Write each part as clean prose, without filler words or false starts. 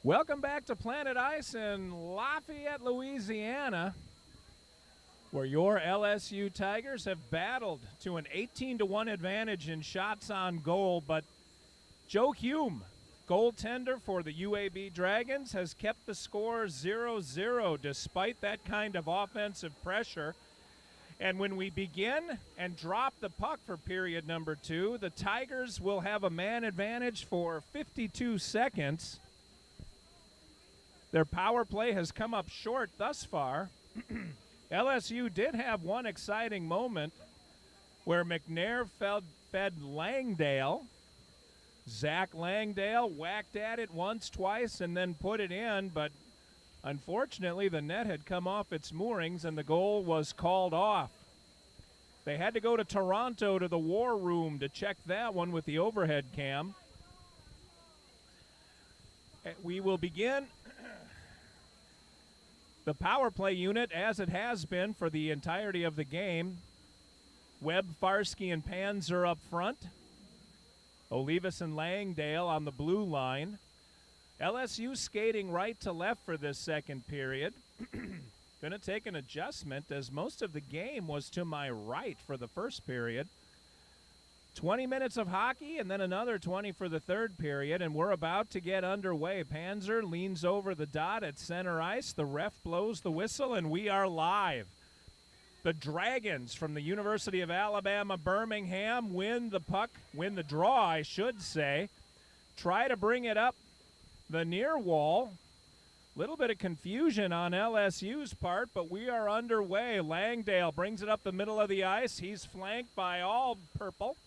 Welcome back to Planet Ice in Lafayette, Louisiana, where your LSU Tigers have battled to an 18-1 advantage in shots on goal, but Joe Hume, goaltender for the UAB Dragons, has kept the score 0-0 despite that kind of offensive pressure. And when we begin and drop the puck for period number 2, the Tigers will have a man advantage for 52 seconds. Their power play has come up short thus far. LSU did have one exciting moment where McNair fed Langdale. Zach Langdale whacked at it once, twice, and then put it in, but unfortunately the net had come off its moorings and the goal was called off. They had to go to Toronto to the war room to check that one with the overhead cam. We will begin the power play unit as it has been for the entirety of the game. Webb, Farsky, and Panzer up front. Olivas and Langdale on the blue line. LSU skating right to left for this second period. Going to take an adjustment as most of the game was to my right for the first period. 20 minutes of hockey and then another 20 for the third period, and we're about to get underway. Panzer leans over the dot at center ice. The ref blows the whistle, and we are live. The Dragons from the University of Alabama, Birmingham, win the draw, I should say. Try to bring it up the near wall. Little bit of confusion on LSU's part, but we are underway. Langdale brings it up the middle of the ice. He's flanked by all purple.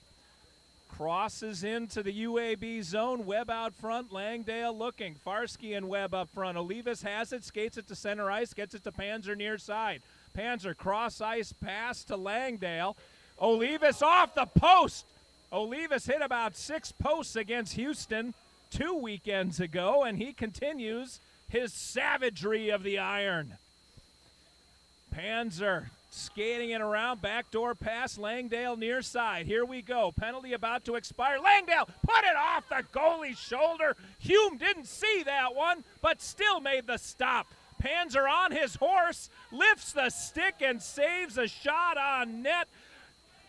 Crosses into the UAB zone. Webb out front. Langdale looking. Farsky and Webb up front. Olivas has it. Skates it to center ice. Gets it to Panzer near side. Panzer cross ice pass to Langdale. Olivas off the post. Olivas hit about 6 posts against Houston 2 weekends ago, and he continues his savagery of the iron. Panzer skating it around, backdoor pass, Langdale near side. Here we go. Penalty about to expire. Langdale put it off the goalie's shoulder. Hume didn't see that one, but still made the stop. Panzer on his horse, lifts the stick and saves a shot on net.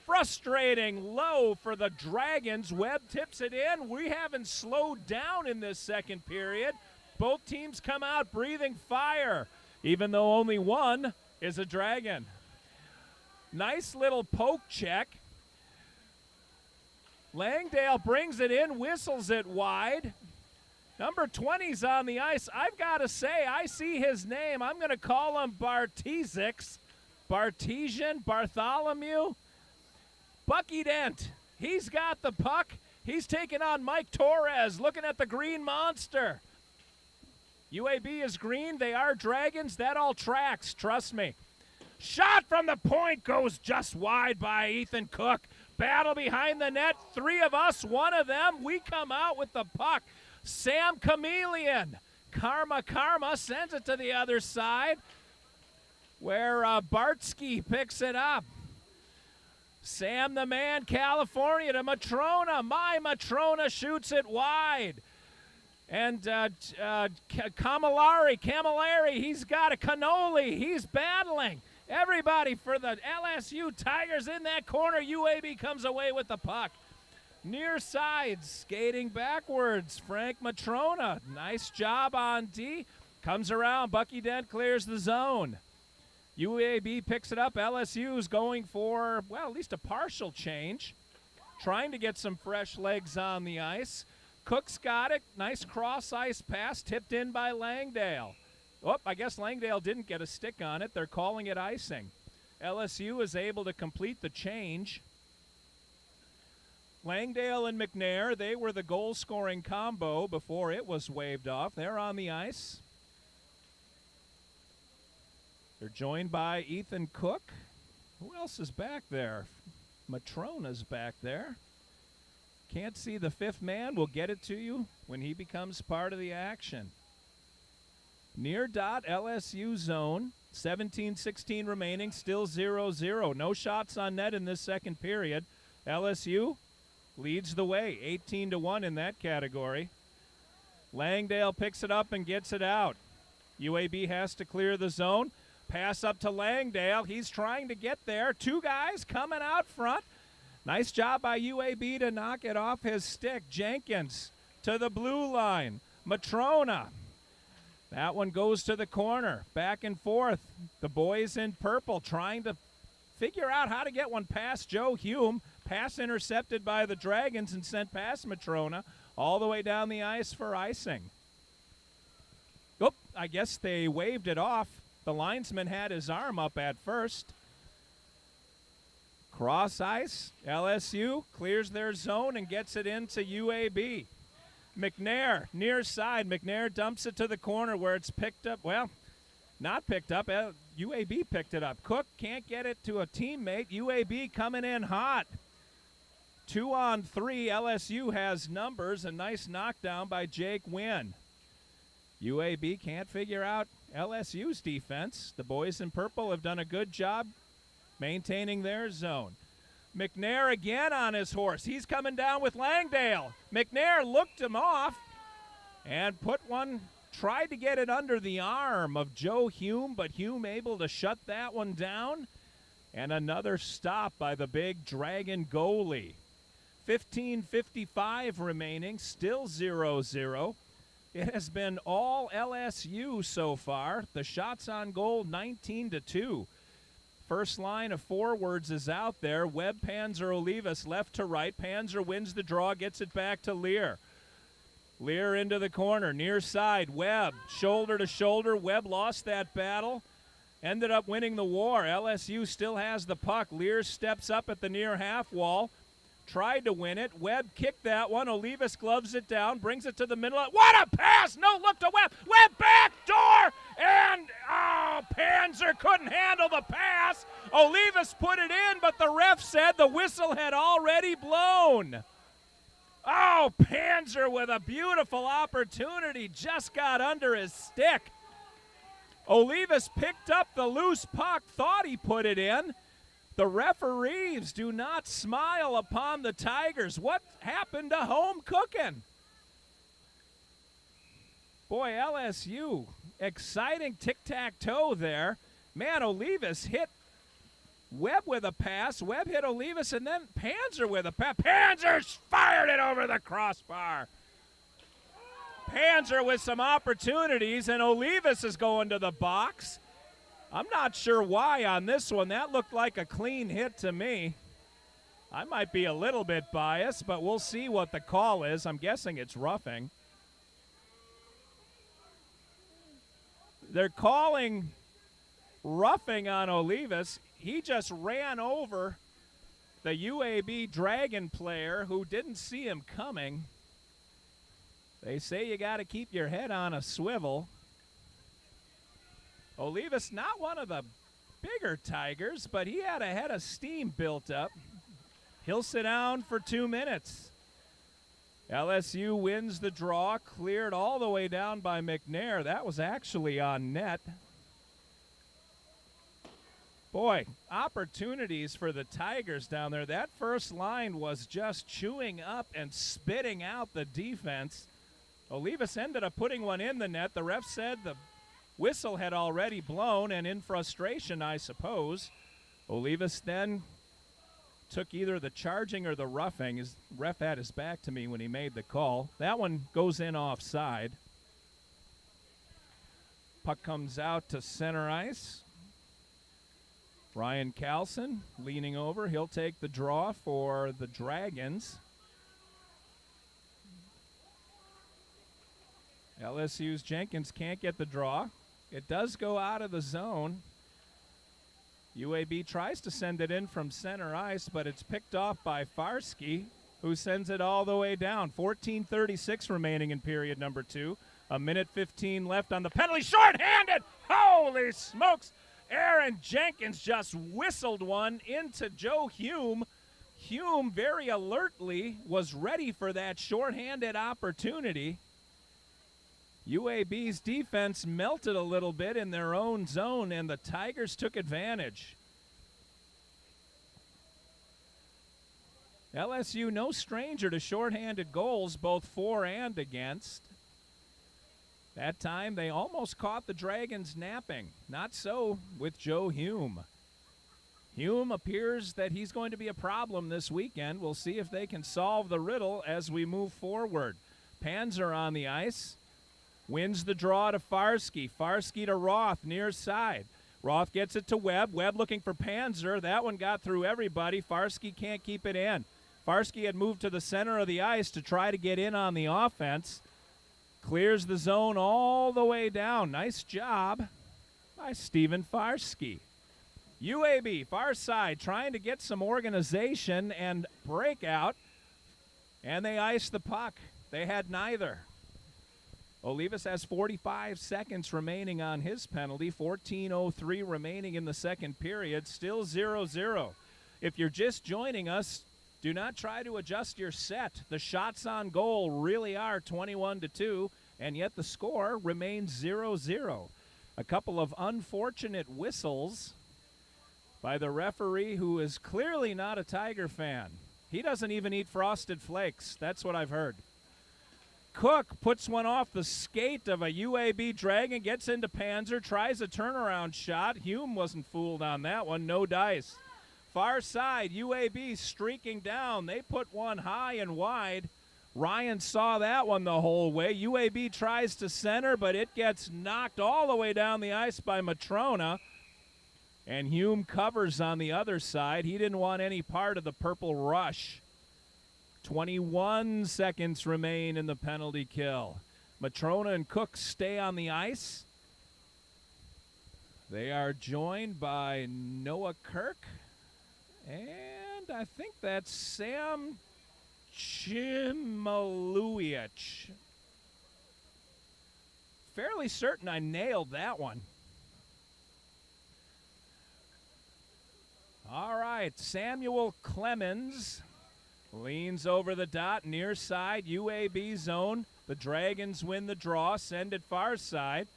Frustrating low for the Dragons. Webb tips it in. We haven't slowed down in this second period. Both teams come out breathing fire, even though only one is a Dragon. Nice little poke check. Langdale brings it in, whistles it wide. Number 20's on the ice. I've got to say, I see his name. I'm going to call him Bartesian, Bartholomew. Bucky Dent. He's got the puck. He's taking on Mike Torres, looking at the green monster. UAB is green. They are Dragons. That all tracks, trust me. Shot from the point goes just wide by Ethan Cook. Battle behind the net. 3 of us, 1 of them. We come out with the puck. Sam Chameleon. Karma sends it to the other side where Bartsky picks it up. Sam the Man, California to Matrona. My Matrona shoots it wide. And Camilleri, he's got a cannoli. He's battling. Everybody for the LSU Tigers in that corner. UAB comes away with the puck. Near side, skating backwards. Frank Matrona, nice job on D. Comes around, Bucky Dent clears the zone. UAB picks it up. LSU's going for, well, at least a partial change. Trying to get some fresh legs on the ice. Cook's got it. Nice cross-ice pass tipped in by Langdale. Oh, I guess Langdale didn't get a stick on it. They're calling it icing. LSU is able to complete the change. Langdale and McNair, they were the goal-scoring combo before it was waved off. They're on the ice. They're joined by Ethan Cook. Who else is back there? Matrona's back there. Can't see the 5th man. We'll get it to you when he becomes part of the action. Near dot, LSU zone. 17-16 remaining, still 0-0. No shots on net in this second period. LSU leads the way, 18-1 in that category. Langdale picks it up and gets it out. UAB has to clear the zone. Pass up to Langdale. He's trying to get there. Two guys coming out front. Nice job by UAB to knock it off his stick. Jenkins to the blue line. Matrona. That one goes to the corner. Back and forth. The boys in purple trying to figure out how to get one past Joe Hume. Pass intercepted by the Dragons and sent past Matrona all the way down the ice for icing. Oop, I guess they waved it off. The linesman had his arm up at first. Cross ice, LSU clears their zone and gets it into UAB. McNair, near side. McNair dumps it to the corner where it's picked up. Well, not picked up. UAB picked it up. Cook can't get it to a teammate. UAB coming in hot. 2-on-3. LSU has numbers. A nice knockdown by Jake Wynn. UAB can't figure out LSU's defense. The boys in purple have done a good job maintaining their zone. McNair again on his horse. He's coming down with Langdale. McNair looked him off and tried to get it under the arm of Joe Hume, but Hume able to shut that one down. And another stop by the big Dragon goalie. 15:55 remaining, still 0-0. It has been all LSU so far. The shots on goal, 19-2. First line of forwards is out there. Webb, Panzer, Olivas, left to right. Panzer wins the draw, gets it back to Lear. Lear into the corner, near side. Webb, shoulder to shoulder. Webb lost that battle. Ended up winning the war. LSU still has the puck. Lear steps up at the near half wall. Tried to win it. Webb kicked that one. Olivas gloves it down, brings it to the middle. What a pass! No look to Webb. Webb back door! And, Panzer couldn't handle the pass. Olivas put it in, but the ref said the whistle had already blown. Oh, Panzer with a beautiful opportunity. Just got under his stick. Olivas picked up the loose puck, thought he put it in. The referees do not smile upon the Tigers. What happened to home cooking? Boy, LSU, exciting tic-tac-toe there. Man, Olivas hit Webb with a pass. Webb hit Olivas, and then Panzer with a pass. Panzer fired it over the crossbar. Panzer with some opportunities, and Olivas is going to the box. I'm not sure why on this one. That looked like a clean hit to me. I might be a little bit biased, but we'll see what the call is. I'm guessing it's roughing. They're calling roughing on Olivas. He just ran over the UAB Dragon player who didn't see him coming. They say you got to keep your head on a swivel. Olivas, not one of the bigger Tigers, but he had a head of steam built up. He'll sit down for 2 minutes. LSU wins the draw, cleared all the way down by McNair. That was actually on net. Boy, opportunities for the Tigers down there. That first line was just chewing up and spitting out the defense. Olivas ended up putting one in the net. The ref said the whistle had already blown, and in frustration, I suppose, Olivas then took either the charging or the roughing. His ref had his back to me when he made the call. That one goes in offside. Puck comes out to center ice. Ryan Carlson leaning over. He'll take the draw for the Dragons. LSU's Jenkins can't get the draw. It does go out of the zone. UAB tries to send it in from center ice, but it's picked off by Farsky, who sends it all the way down. 14:36 remaining in period number 2. 1:15 left on the penalty. Short-handed! Holy smokes! Aaron Jenkins just whistled one into Joe Hume. Hume very alertly was ready for that short-handed opportunity. UAB's defense melted a little bit in their own zone, and the Tigers took advantage. LSU no stranger to shorthanded goals, both for and against. That time they almost caught the Dragons napping. Not so with Joe Hume. Hume appears that he's going to be a problem this weekend. We'll see if they can solve the riddle as we move forward. Panzer on the ice. Wins the draw to Farsky. Farsky to Roth, near side. Roth gets it to Webb. Webb looking for Panzer. That one got through everybody. Farsky can't keep it in. Farsky had moved to the center of the ice to try to get in on the offense. Clears the zone all the way down. Nice job by Steven Farsky. UAB, far side, trying to get some organization and breakout, and they ice the puck. They had neither. Olivas has 45 seconds remaining on his penalty, 14:03 remaining in the second period, still 0-0. If you're just joining us, do not try to adjust your set. The shots on goal really are 21-2, and yet the score remains 0-0. A couple of unfortunate whistles by the referee, who is clearly not a Tiger fan. He doesn't even eat Frosted Flakes. That's what I've heard. Cook puts one off the skate of a UAB Dragon, gets into Panzer, tries a turnaround shot. Hume wasn't fooled on that one, no dice. Far side, UAB streaking down. They put one high and wide. Ryan saw that one the whole way. UAB tries to center, but it gets knocked all the way down the ice by Matrona. And Hume covers on the other side. He didn't want any part of the purple rush. 21 seconds remain in the penalty kill. Matrona and Cook stay on the ice. They are joined by Noah Kirk. And I think that's Sam Chmielewicz. Fairly certain I nailed that one. All right, Samuel Clemens leans over the dot, near side, UAB zone. The Dragons win the draw, send it far side.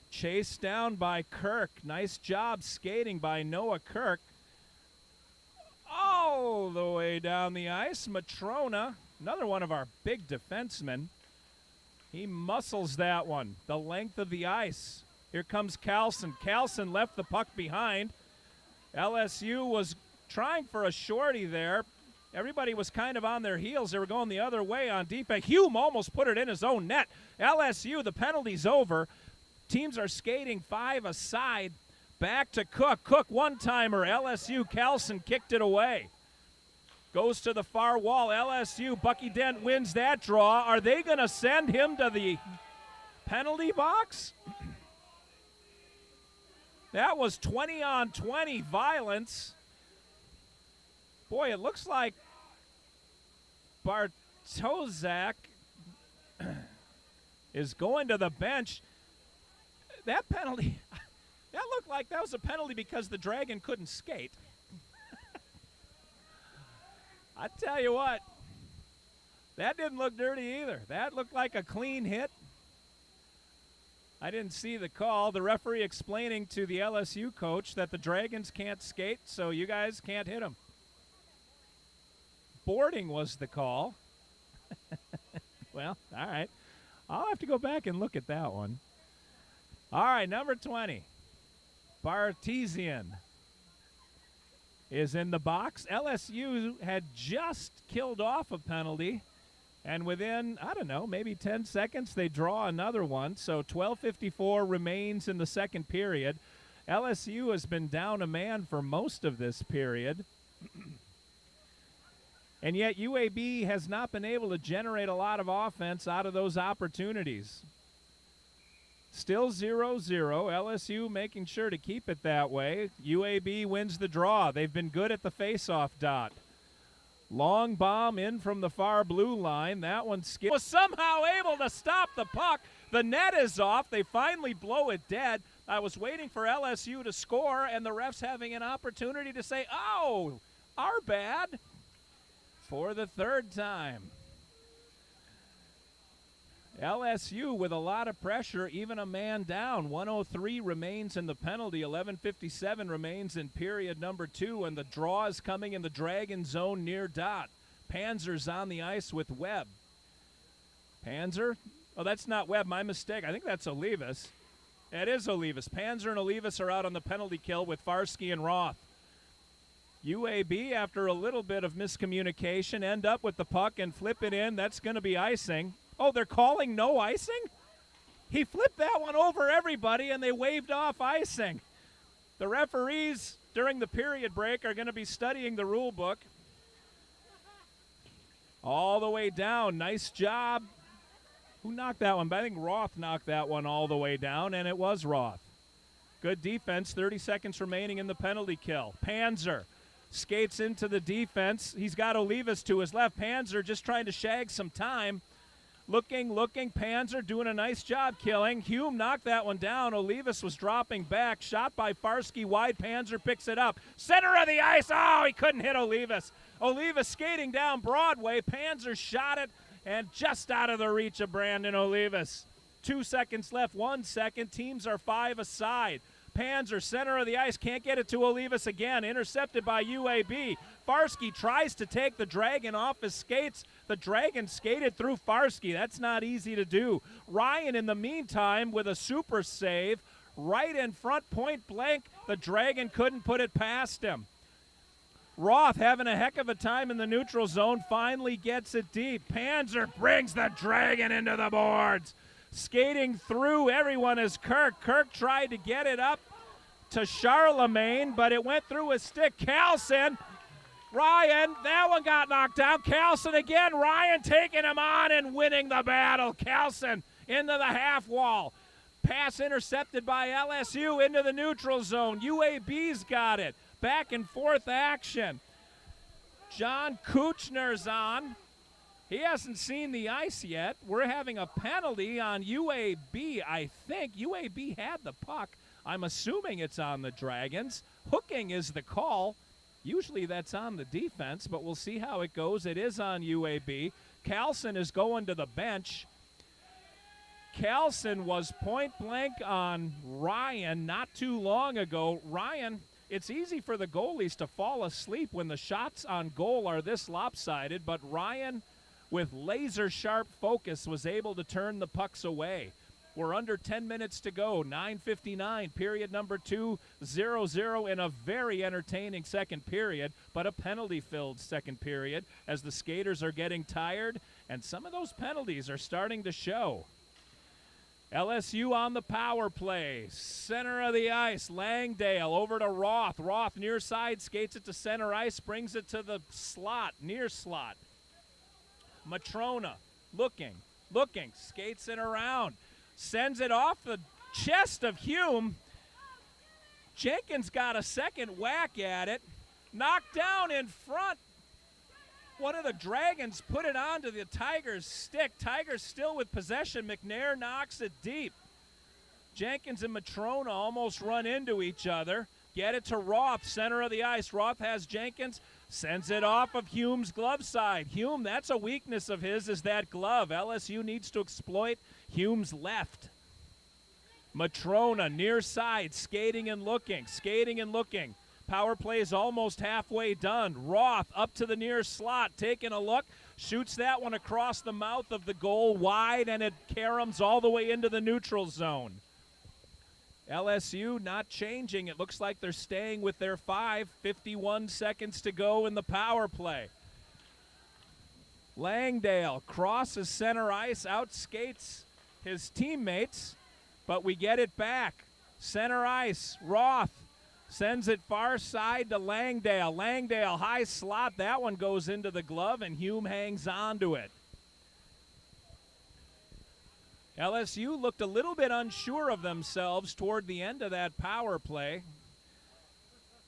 Chased down by Kirk. Nice job skating by Noah Kirk. All the way down the ice, Matrona, another one of our big defensemen. He muscles that one, the length of the ice. Here comes Carlson. Carlson left the puck behind. LSU was trying for a shorty there. Everybody was kind of on their heels. They were going the other way on defense. Hume almost put it in his own net. LSU, the penalty's over. Teams are skating 5 aside. Back to Cook. Cook one-timer. LSU, Carlson kicked it away. Goes to the far wall. LSU, Bucky Dent wins that draw. Are they going to send him to the penalty box? That was 20-on-20 violence. Boy, it looks like Bartozak is going to the bench. That penalty, that looked like that was a penalty because the Dragon couldn't skate. I tell you what, that didn't look dirty either. That looked like a clean hit. I didn't see the call. The referee explaining to the LSU coach that the Dragons can't skate, so you guys can't hit them. Boarding was the call. Well, all right. I'll have to go back and look at that one. All right, number 20. Bartesian is in the box. LSU had just killed off a penalty. And within, I don't know, maybe 10 seconds, they draw another one. So 12:54 remains in the second period. LSU has been down a man for most of this period. And yet UAB has not been able to generate a lot of offense out of those opportunities. Still 0-0. LSU making sure to keep it that way. UAB wins the draw. They've been good at the faceoff dot. Long bomb in from the far blue line. That one was somehow able to stop the puck. The net is off. They finally blow it dead. I was waiting for LSU to score, and the refs having an opportunity to say, oh, our bad, for the third time. LSU with a lot of pressure, even a man down. 1:03 remains in the penalty. 11:57 remains in period number 2, and the draw is coming in the Dragon zone near dot. Panzer's on the ice with Webb. Panzer Oh, that's not Webb. My mistake. I think that's Olivas. It is Olivas. Panzer and Olivas are out on the penalty kill with Farsky and Roth. UAB, after a little bit of miscommunication, end up with the puck and flip it in. That's going to be icing. Oh, they're calling no icing? He flipped that one over everybody, and they waved off icing. The referees during the period break are going to be studying the rule book. All the way down. Nice job. Who knocked that one? But I think Roth knocked that one all the way down, and it was Roth. Good defense. 30 seconds remaining in the penalty kill. Panzer skates into the defense. He's got Olivas to his left. Panzer just trying to shag some time. Looking. Panzer doing a nice job killing. Hume knocked that one down. Olivas was dropping back. Shot by Farsky wide. Panzer picks it up. Center of the ice. Oh, he couldn't hit Olivas. Olivas skating down Broadway. Panzer shot it and just out of the reach of Brandon Olivas. 2 seconds left. 1 second. Teams are 5 aside. Panzer, center of the ice, can't get it to Olivas again. Intercepted by UAB. Farsky tries to take the Dragon off his skates. The Dragon skated through Farsky. That's not easy to do. Ryan, in the meantime, with a super save, right in front, point blank. The Dragon couldn't put it past him. Roth having a heck of a time in the neutral zone, finally gets it deep. Panzer brings the Dragon into the boards. Skating through everyone is Kirk. Kirk tried to get it up to Charlemagne, but it went through his stick. Carlson, Ryan, that one got knocked down. Carlson again, Ryan taking him on and winning the battle. Carlson into the half wall. Pass intercepted by LSU into the neutral zone. UAB's got it. Back and forth action. John Kuchner's on. He hasn't seen the ice yet. We're having a penalty on UAB, I think. UAB had the puck. I'm assuming it's on the Dragons. Hooking is the call. Usually that's on the defense, but we'll see how it goes. It is on UAB. Carlson is going to the bench. Carlson was point blank on Ryan not too long ago. Ryan, it's easy for the goalies to fall asleep when the shots on goal are this lopsided, but Ryan, with laser-sharp focus, was able to turn the pucks away. We're under 10 minutes to go, 9:59, period number 2, 0-0 in a very entertaining second period, but a penalty-filled second period as the skaters are getting tired, and some of those penalties are starting to show. LSU on the power play. Center of the ice, Langdale over to Roth. Roth near side, skates it to center ice, brings it to the slot, near slot. Matrona looking, skates it around, sends it off the chest of Hume. Jenkins got a second whack at it, knocked down in front. One of the Dragons put it onto the Tigers' stick. Tigers still with possession. McNair knocks it deep. Jenkins and Matrona almost run into each other. Get it to Roth, center of the ice. Roth has Jenkins, sends it off of Hume's glove side. Hume, that's a weakness of his, is that glove. LSU needs to exploit Hume's left. Matrona near side, skating and looking. Power play is almost halfway done. Roth up to the near slot, taking a look, shoots that one across the mouth of the goal wide, and it caroms all the way into the neutral zone. LSU not changing. It looks like they're staying with their 5. 51 seconds to go in the power play. Langdale crosses center ice, outskates his teammates, but we get it back. Center ice, Roth sends it far side to Langdale. Langdale, high slot. That one goes into the glove, and Hume hangs on to it. LSU looked a little bit unsure of themselves toward the end of that power play.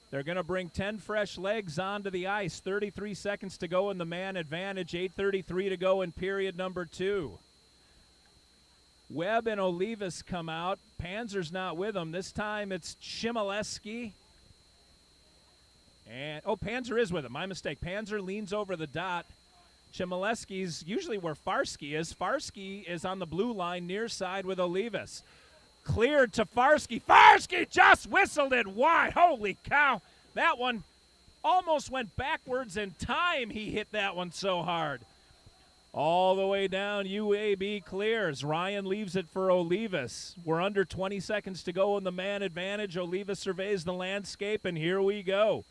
They're going to bring 10 fresh legs onto the ice. 33 seconds to go in the man advantage. 8:33 to go in period number 2. Webb and Olivas come out. Panzer's not with them. This time it's Chmielewski. And Panzer is with him. My mistake. Panzer leans over the dot. Chmielewski's usually where Farsky is. Farsky is on the blue line near side with Olivas. Cleared to Farsky. Farsky just whistled it wide. Holy cow. That one almost went backwards in time. He hit that one so hard. All the way down, UAB clears. Ryan leaves it for Olivas. We're under 20 seconds to go in the man advantage. Olivas surveys the landscape, and here we go.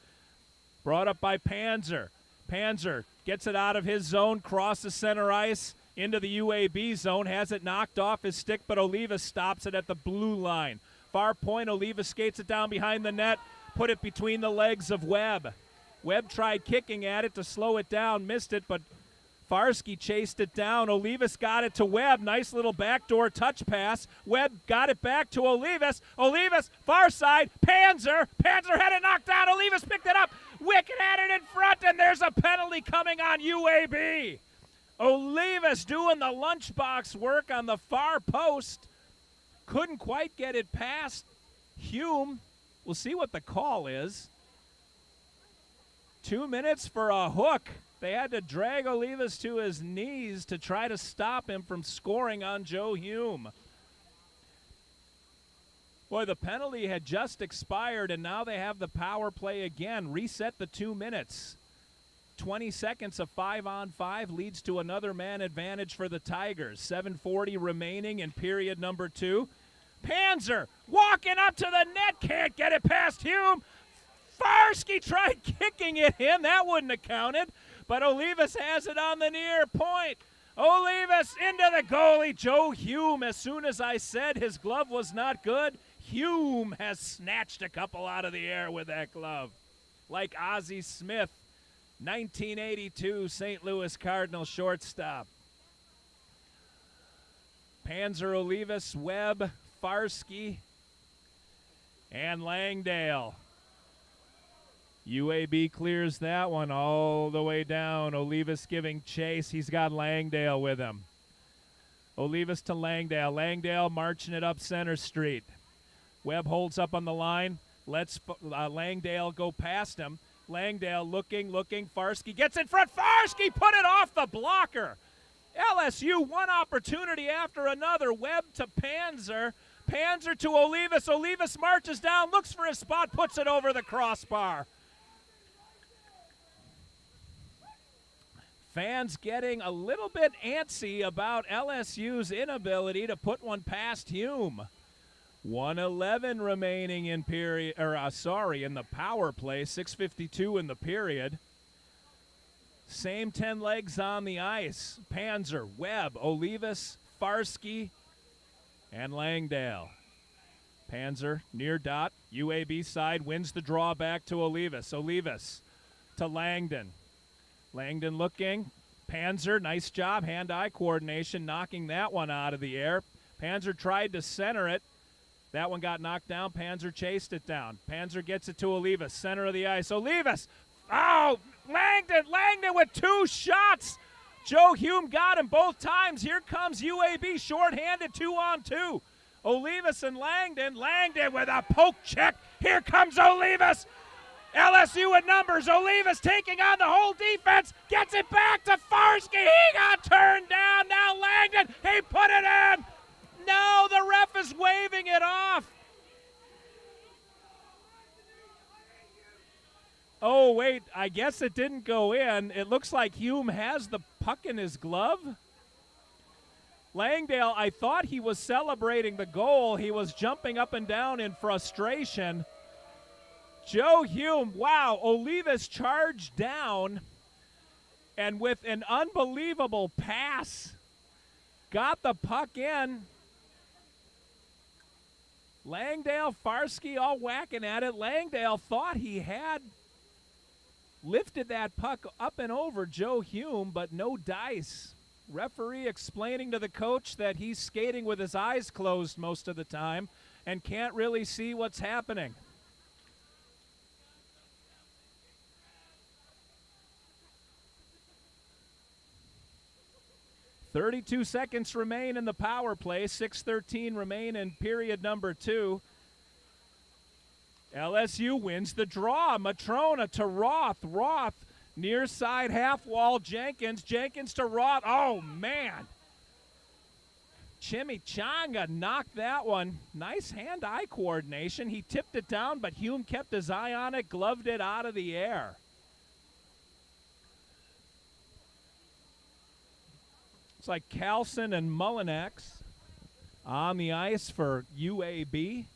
Brought up by Panzer. Panzer gets it out of his zone, crosses center ice into the UAB zone, has it knocked off his stick, but Olivas stops it at the blue line. Far point, Olivas skates it down behind the net, put it between the legs of Webb. Webb tried kicking at it to slow it down, missed it, but Farsky chased it down. Olivas got it to Webb. Nice little backdoor touch pass. Webb got it back to Olivas. Olivas, far side. Panzer. Panzer had it knocked down. Olivas picked it up. Wicket had it in front, and there's a penalty coming on UAB. Olivas doing the lunchbox work on the far post. Couldn't quite get it past Hume. We'll see what the call is. 2 minutes for a hook. They had to drag Olivas to his knees to try to stop him from scoring on Joe Hume. Boy, the penalty had just expired, and now they have the power play again. Reset the 2 minutes. 20 seconds of 5-on-5 leads to another man advantage for the Tigers. 7:40 remaining in period number 2. Panzer walking up to the net, can't get it past Hume. Farsky tried kicking it in. That wouldn't have counted. But Olivas has it on the near point. Olivas into the goalie, Joe Hume. As soon as I said his glove was not good, Hume has snatched a couple out of the air with that glove. Like Ozzie Smith, 1982 St. Louis Cardinal shortstop. Panzer, Olivas, Webb, Farsky, and Langdale. UAB clears that one all the way down. Olivas giving chase. He's got Langdale with him. Olivas to Langdale. Langdale marching it up center street. Webb holds up on the line. Lets Langdale go past him. Langdale looking. Farsky gets in front. Farsky put it off the blocker. LSU one opportunity after another. Webb to Panzer. Panzer to Olivas. Olivas marches down, looks for his spot, puts it over the crossbar. Fans getting a little bit antsy about LSU's inability to put one past Hume. 1:11 remaining in in the power play. 6:52 in the period. Same 10 legs on the ice. Panzer, Webb, Olivas, Farsky, and Langdale. Panzer near dot. UAB side wins the draw back to Olivas. Olivas to Langdon. Langdon looking. Panzer, nice job. Hand-eye coordination, knocking that one out of the air. Panzer tried to center it. That one got knocked down. Panzer chased it down. Panzer gets it to Olivas, center of the ice. Olivas! Oh! Langdon with 2 shots! Joe Hume got him both times. Here comes UAB shorthanded 2-on-2. Olivas and Langdon. Langdon with a poke check. Here comes Olivas. LSU with numbers. Olivas taking on the whole defense. Gets it back to Farsky. He got turned down. Now Langdon. He put it in. No, the ref is waving it off. Oh, wait. I guess it didn't go in. It looks like Hume has the puck in his glove. Langdale, I thought he was celebrating the goal. He was jumping up and down in frustration. Joe Hume, wow, Olivas charged down and with an unbelievable pass got the puck in. Langdale, Farsky all whacking at it. Langdale thought he had lifted that puck up and over Joe Hume, but no dice. Referee explaining to the coach that he's skating with his eyes closed most of the time and can't really see what's happening. .32 seconds remain in the power play. 6:13 remain in period number 2. LSU wins the draw. Matrona to Roth. Roth near side half wall. Jenkins to Roth. Oh, man. Chimichanga knocked that one. Nice hand-eye coordination. He tipped it down, but Hume kept his eye on it, gloved it out of the air. Looks like Carlson and Mullinex on the ice for UAB.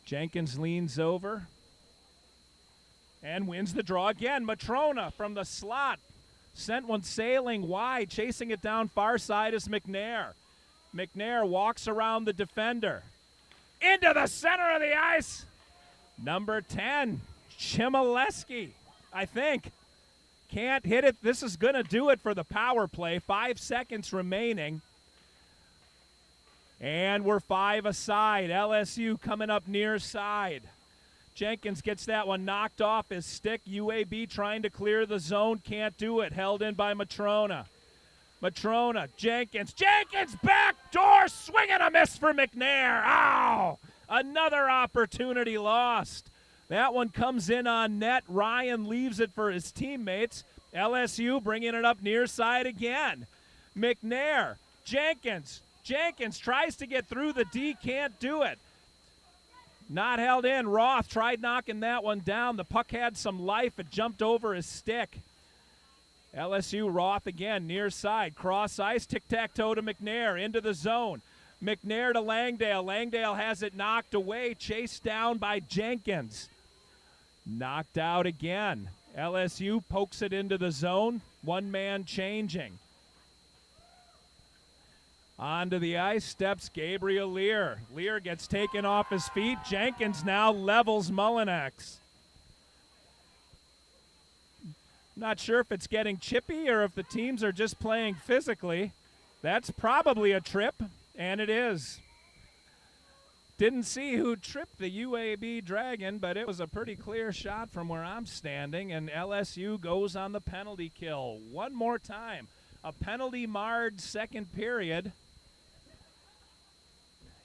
Jenkins leans over and wins the draw again. Matrona from the slot sent one sailing wide. Chasing it down far side is McNair. McNair walks around the defender. Into the center of the ice. Number 10, Chmielewski, I think. Can't hit it. This is going to do it for the power play. 5 seconds remaining. And we're 5 aside. LSU coming up near side. Jenkins gets that one knocked off his stick. UAB trying to clear the zone. Can't do it. Held in by Matrona. Matrona, Jenkins. Jenkins, backdoor, swing and a miss for McNair. Ow! Another opportunity lost. That one comes in on net. Ryan leaves it for his teammates. LSU bringing it up near side again. McNair, Jenkins. Jenkins tries to get through the D, can't do it. Not held in. Roth tried knocking that one down. The puck had some life. It jumped over his stick. LSU, Roth again, near side. Cross ice, tic-tac-toe to McNair, into the zone. McNair to Langdale. Langdale has it knocked away, chased down by Jenkins. Knocked out again. LSU pokes it into the zone. One man changing. Onto the ice steps Gabriel Lear. Lear gets taken off his feet. Jenkins now levels Mullinex. Not sure if it's getting chippy or if the teams are just playing physically. That's probably a trip, and it is. Didn't see who tripped the UAB Dragon, but it was a pretty clear shot from where I'm standing, and LSU goes on the penalty kill. One more time. A penalty-marred second period.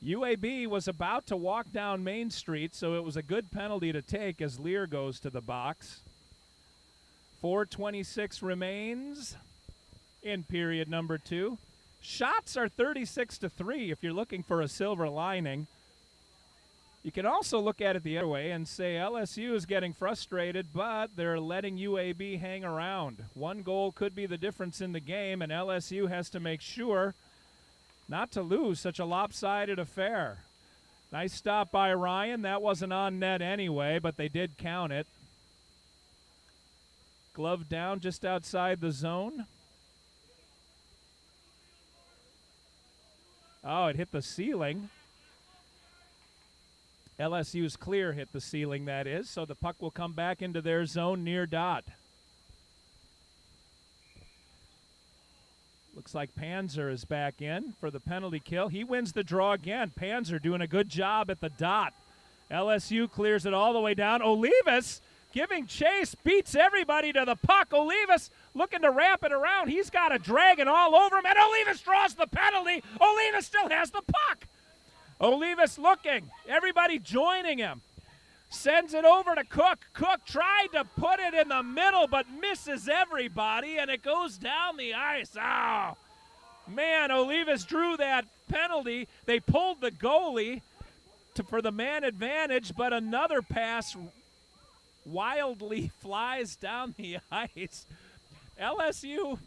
UAB was about to walk down Main Street, so it was a good penalty to take as Lear goes to the box. 4:26 remains in period number 2. Shots are 36-3 if you're looking for a silver lining. You can also look at it the other way and say LSU is getting frustrated, but they're letting UAB hang around. One goal could be the difference in the game, and LSU has to make sure not to lose such a lopsided affair. Nice stop by Ryan. That wasn't on net anyway, but they did count it. Glove down just outside the zone. Oh, it hit the ceiling. LSU's clear hit the ceiling, that is, so the puck will come back into their zone near dot. Looks like Panzer is back in for the penalty kill. He wins the draw again. Panzer doing a good job at the dot. LSU clears it all the way down. Olivas giving chase, beats everybody to the puck. Olivas looking to wrap it around. He's got a dragon all over him, and Olivas draws the penalty. Olivas still has the puck. Olivas looking. Everybody joining him. Sends it over to Cook. Cook tried to put it in the middle, but misses everybody, and it goes down the ice. Oh, man, Olivas drew that penalty. They pulled the goalie for the man advantage, but another pass wildly flies down the ice. LSU,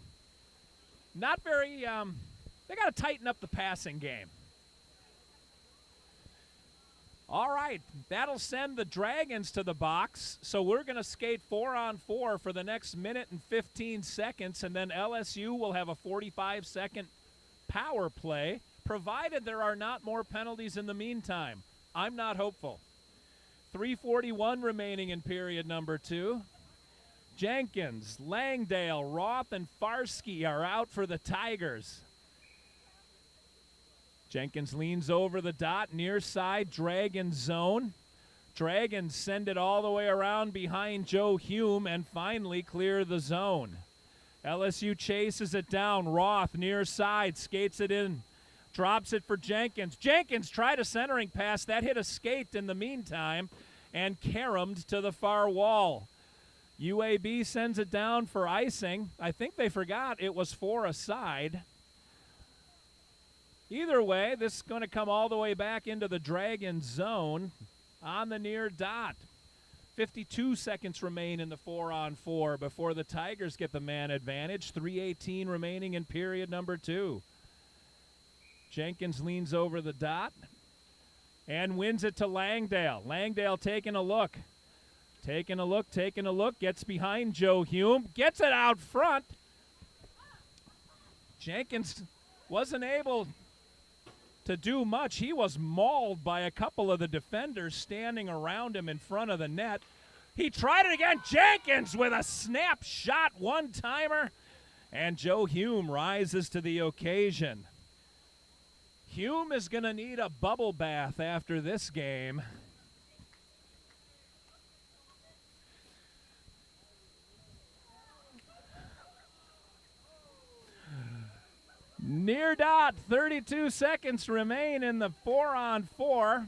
not very, they got to tighten up the passing game. All right, that'll send the Dragons to the box. So we're going to skate 4-on-4 for the next minute and 15 seconds, and then LSU will have a 45-second power play, provided there are not more penalties in the meantime. I'm not hopeful. 3:41 remaining in period number 2. Jenkins, Langdale, Roth, and Farsky are out for the Tigers. Jenkins leans over the dot, near side, Dragon zone. Dragons send it all the way around behind Joe Hume and finally clear the zone. LSU chases it down. Roth, near side, skates it in. Drops it for Jenkins. Jenkins tried a centering pass. That hit a skate in the meantime and caromed to the far wall. UAB sends it down for icing. I think they forgot it was 4 aside. Either way, this is going to come all the way back into the Dragon zone on the near dot. 52 seconds remain in the 4-on-4 before the Tigers get the man advantage. 3:18 remaining in period number 2. Jenkins leans over the dot and wins it to Langdale. Langdale taking a look. Taking a look, gets behind Joe Hume, gets it out front. Jenkins wasn't able to do much. He was mauled by a couple of the defenders standing around him in front of the net. He tried it again. Jenkins with a snap shot, one-timer, and Joe Hume rises to the occasion. Hume is going to need a bubble bath after this game. Near dot, 32 seconds remain in the 4-on-4.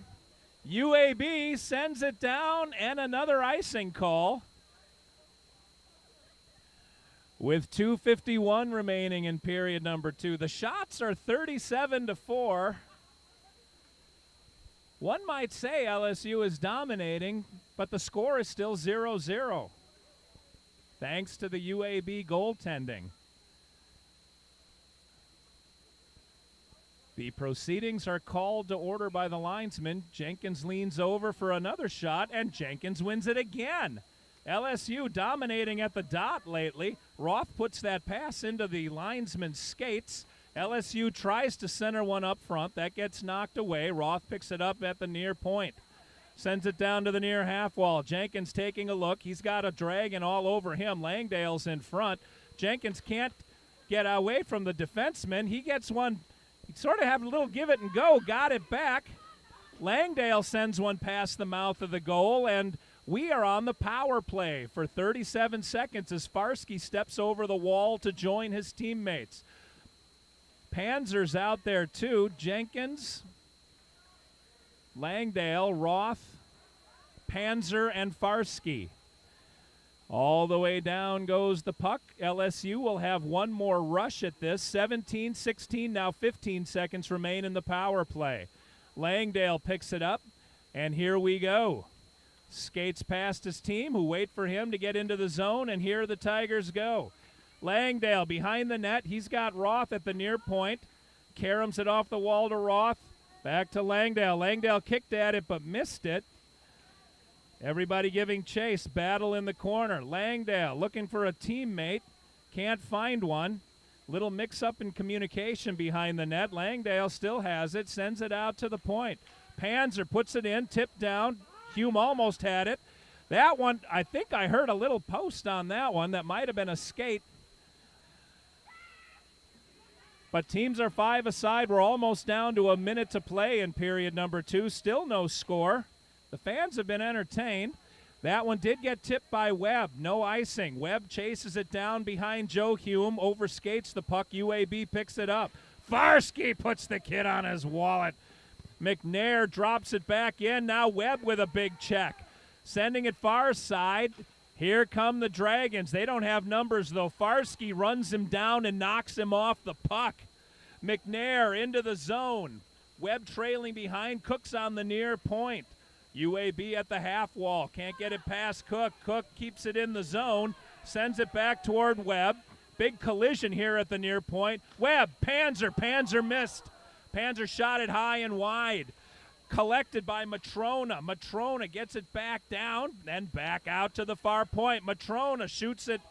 UAB sends it down, and another icing call. With 2:51 remaining in period number 2. The shots are 37-4. One might say LSU is dominating, but the score is still 0-0. Thanks to the UAB goaltending. The proceedings are called to order by the linesman. Jenkins leans over for another shot, and Jenkins wins it again. LSU dominating at the dot lately. Roth puts that pass into the linesman's skates. LSU tries to center one up front. That gets knocked away. Roth picks it up at the near point. Sends it down to the near half wall. Jenkins taking a look. He's got a dragon all over him. Langdale's in front. Jenkins can't get away from the defenseman. He gets one. He sort of have a little give it and go. Got it back. Langdale sends one past the mouth of the goal, and we are on the power play for 37 seconds as Farsky steps over the wall to join his teammates. Panzer's out there too. Jenkins, Langdale, Roth, Panzer, and Farsky. All the way down goes the puck. LSU will have one more rush at this. 17, 16, now 15 seconds remain in the power play. Langdale picks it up, and here we go. Skates past his team, who wait for him to get into the zone, and here the Tigers go. Langdale behind the net. He's got Roth at the near point. Caroms it off the wall to Roth. Back to Langdale. Langdale kicked at it but missed it. Everybody giving chase. Battle in the corner. Langdale looking for a teammate. Can't find one. Little mix-up in communication behind the net. Langdale still has it. Sends it out to the point. Panzer puts it in. Tipped down. Hume almost had it. That one, I think I heard a little post on that one. That might have been a skate. But teams are 5 aside. We're almost down to a minute to play in period number 2. Still no score. The fans have been entertained. That one did get tipped by Webb. No icing. Webb chases it down behind Joe Hume. Overskates the puck. UAB picks it up. Farsky puts the kid on his wallet. McNair drops it back in. Now Webb with a big check. Sending it far side. Here come the Dragons. They don't have numbers, though. Farsky runs him down and knocks him off the puck. McNair into the zone. Webb trailing behind. Cook's on the near point. UAB at the half wall. Can't get it past Cook. Cook keeps it in the zone. Sends it back toward Webb. Big collision here at the near point. Webb, Panzer. Panzer missed. Panzer shot it high and wide. Collected by Matrona. Matrona gets it back down, then back out to the far point. Matrona shoots it.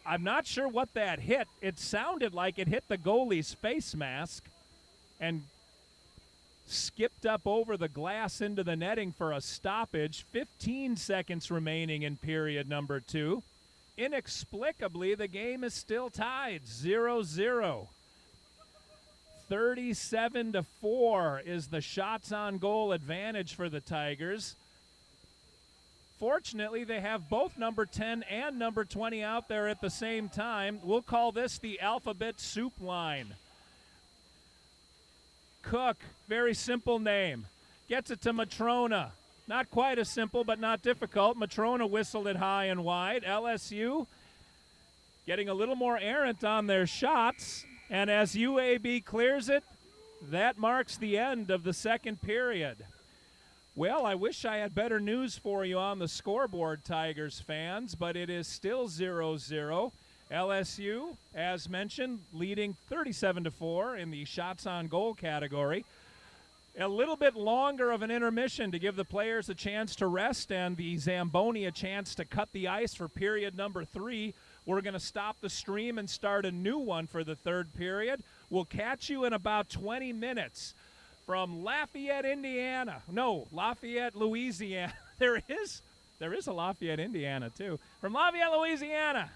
I'm not sure what that hit. It sounded like it hit the goalie's face mask and skipped up over the glass into the netting for a stoppage. 15 seconds remaining in period number 2. Inexplicably, the game is still tied, 0-0. 37-4 is the shots on goal advantage for the Tigers. Fortunately, they have both number 10 and number 20 out there at the same time. We'll call this the alphabet soup line. Cook, very simple name. Gets it to Matrona. Not quite as simple, but not difficult. Matrona whistled it high and wide. LSU getting a little more errant on their shots. And as UAB clears it, that marks the end of the second period. Well, I wish I had better news for you on the scoreboard, Tigers fans, but it is still 0-0. LSU, as mentioned, leading 37-4 in the shots on goal category. A little bit longer of an intermission to give the players a chance to rest and the Zamboni a chance to cut the ice for period number 3. We're going to stop the stream and start a new one for the third period. We'll catch you in about 20 minutes. From Lafayette, Louisiana. There is a Lafayette, Indiana, too. From Lafayette, Louisiana,